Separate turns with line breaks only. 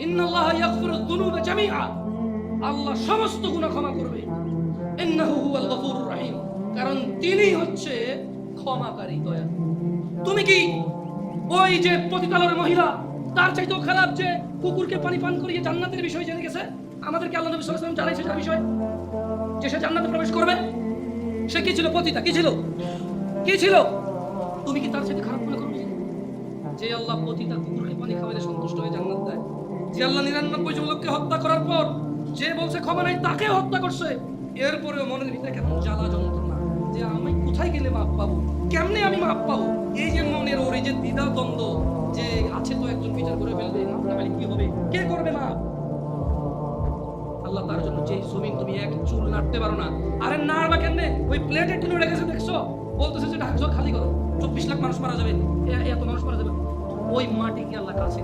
ইন্নাল্লাহা ইয়াগফিরুয যুনুবা জামিআ, আল্লাহ সমস্ত গুনাহ ক্ষমা করবে। ইন্নাহু হুয়াল গফুরুর রহিম, কারণ তিনি হচ্ছে ক্ষমাকারী, দয়া। তুমি কি ওই যে পতিতালয়ের মহিলা, তার চাইতেও খারাপ যে কুকুরকে পানি পান করিয়ে জান্নাতের বিষয় জেনে গেছে? আমাদেরকে আল্লাহ নবী সাল্লাল্লাহু আলাইহি ওয়াসাল্লাম জানাইছে তার বিষয়, যে সে জান্নাতে প্রবেশ করবে। সে কি ছিল? পতিতা। কি ছিল? কি ছিল? তুমি কি তার চাইতে খারাপ মনে করবে? যে আল্লাহ পতিতা কুকুরকে পানি খাওয়াইলে সন্তুষ্ট হয়ে জান্নাত দেয়, যে আল্লাহ 99 জন লোককে হত্যা করার পর যে বলছে ক্ষমা নাই, তাকে হত্যা করছে, এরপরেও মনের ভিতরে কেমন জ্বালা যন্ত্রণা যে আমি কোথায় গেলে মাপ পাবো, কেমনে আমি মাপ পাবো, এই যে মনের ওর এই যে দ্বিধা দ্বন্দ্ব, যে আছে তো একজন বিচার করে ফেলবে, মাপ না পেলে কি হবে, কে করবে মাপ? আল্লাহ তার জন্য যে জমিন তুমি এক চুল নাড়তে পারো না, আরে নাড়বা কেমনে? ওই প্লেটে টিনে রেখেছে, দেখছো? বলতেছে যে ঢাকা শহর খালি করো, 24 লাখ মানুষ মারা যাবে, এত মানুষ মারা যাবে, ওই মাটি কি আল্লাহ কাছে?